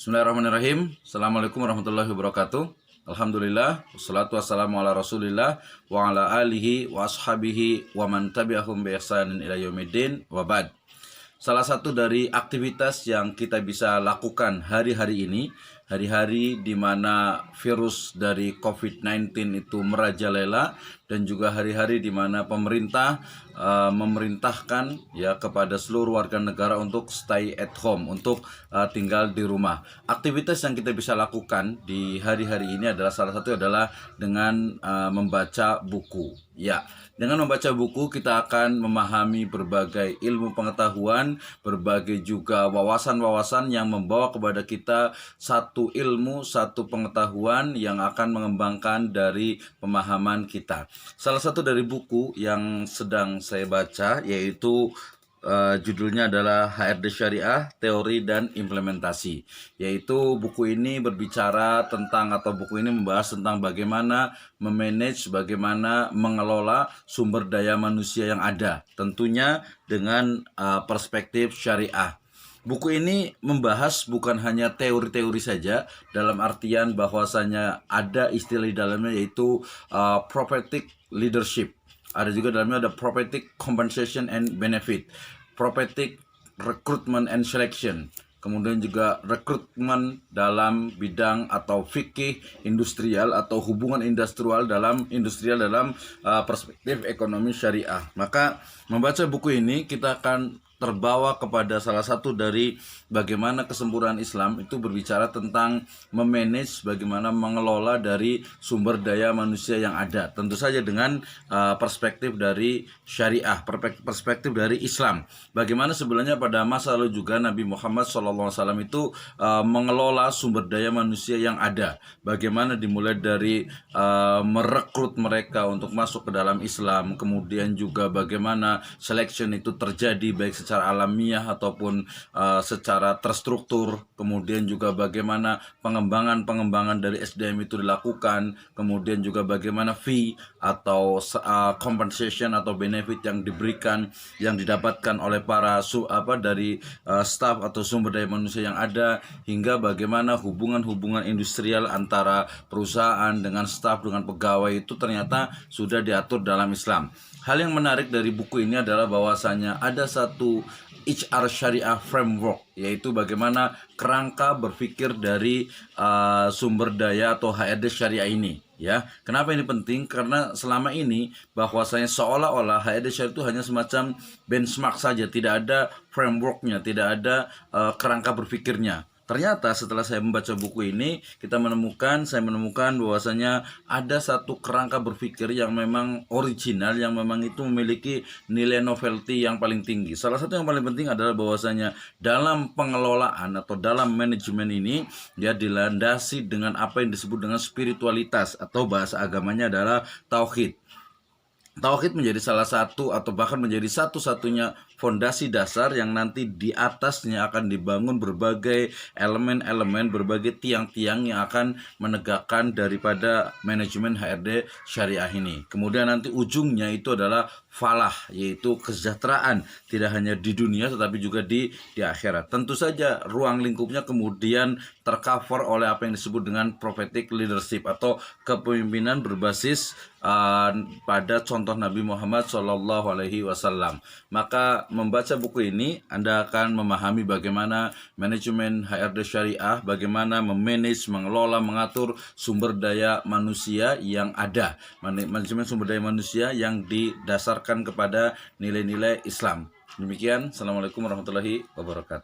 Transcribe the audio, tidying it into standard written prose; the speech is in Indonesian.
Bismillahirrahmanirrahim. Assalamualaikum warahmatullahi wabarakatuh. Alhamdulillah, wassalatu wassalamu ala rasulillah wa ala alihi wa ashabihi wa man tabi'ahum bi ihsanin ila yaumiddin wa ba'd. Salah satu dari aktivitas yang kita bisa lakukan hari-hari ini, hari-hari di mana virus dari COVID-19 itu merajalela, dan juga hari-hari di mana pemerintah memerintahkan ya kepada seluruh warga negara untuk stay at home, untuk tinggal di rumah. Aktivitas yang kita bisa lakukan di hari-hari ini adalah salah satu adalah dengan membaca buku. Ya, dengan membaca buku kita akan memahami berbagai ilmu pengetahuan, berbagai juga wawasan-wawasan yang membawa kepada kita satu ilmu, satu pengetahuan yang akan mengembangkan dari pemahaman kita. Salah satu dari buku yang sedang saya baca yaitu judulnya adalah HRD Syariah, Teori dan Implementasi. Yaitu buku ini berbicara tentang, atau buku ini membahas tentang bagaimana memanage, bagaimana mengelola sumber daya manusia yang ada. Tentunya dengan perspektif syariah. Buku ini membahas bukan hanya teori-teori saja, dalam artian bahwasanya ada istilah di dalamnya yaitu prophetic leadership. Ada juga dalamnya ada prophetic compensation and benefit, prophetic recruitment and selection, kemudian juga rekrutmen dalam bidang atau fikih industrial atau hubungan industrial dalam perspektif ekonomi syariah. Maka membaca buku ini kita akan terbawa kepada salah satu dari bagaimana kesempurnaan Islam itu berbicara tentang memanage, bagaimana mengelola dari sumber daya manusia yang ada. Tentu saja dengan perspektif dari syariah, perspektif dari Islam. Bagaimana sebenarnya pada masa lalu juga Nabi Muhammad SAW itu mengelola sumber daya manusia yang ada. Bagaimana dimulai dari merekrut mereka untuk masuk ke dalam Islam, kemudian juga bagaimana selection itu terjadi baik secara alamiah ataupun secara terstruktur, kemudian juga bagaimana pengembangan dari SDM itu dilakukan, kemudian juga bagaimana fee atau compensation atau benefit yang diberikan, yang didapatkan oleh para dari staff atau sumber daya manusia yang ada, hingga bagaimana hubungan-hubungan industrial antara perusahaan dengan staff dengan pegawai itu ternyata sudah diatur dalam Islam. Hal yang menarik dari buku ini adalah bahwasanya ada satu HR Syariah Framework, yaitu bagaimana kerangka berpikir dari sumber daya atau HRD Syariah ini. Ya, kenapa ini penting? Karena selama ini bahwasanya seolah-olah HRD Syariah itu hanya semacam benchmark saja, tidak ada frameworknya, tidak ada kerangka berpikirnya. Ternyata setelah saya membaca buku ini, saya menemukan bahwasanya ada satu kerangka berpikir yang memang original, yang memang itu memiliki nilai novelty yang paling tinggi. Salah satu yang paling penting adalah bahwasanya dalam pengelolaan atau dalam manajemen ini dia dilandasi dengan apa yang disebut dengan spiritualitas, atau bahasa agamanya adalah tauhid. Tauhid menjadi salah satu atau bahkan menjadi satu-satunya fondasi dasar yang nanti di atasnya akan dibangun berbagai elemen-elemen, berbagai tiang-tiang yang akan menegakkan daripada manajemen HRD Syariah ini. Kemudian nanti ujungnya itu adalah falah, yaitu kesejahteraan, tidak hanya di dunia tetapi juga di akhirat. Tentu saja ruang lingkupnya kemudian tercover oleh apa yang disebut dengan prophetic leadership atau kepemimpinan berbasis pada contoh Nabi Muhammad SAW. Maka membaca buku ini Anda akan memahami bagaimana manajemen HRD Syariah, bagaimana memanage, mengelola, mengatur sumber daya manusia yang ada, manajemen sumber daya manusia yang didasarkan kepada nilai-nilai Islam. Demikian, Assalamualaikum warahmatullahi wabarakatuh.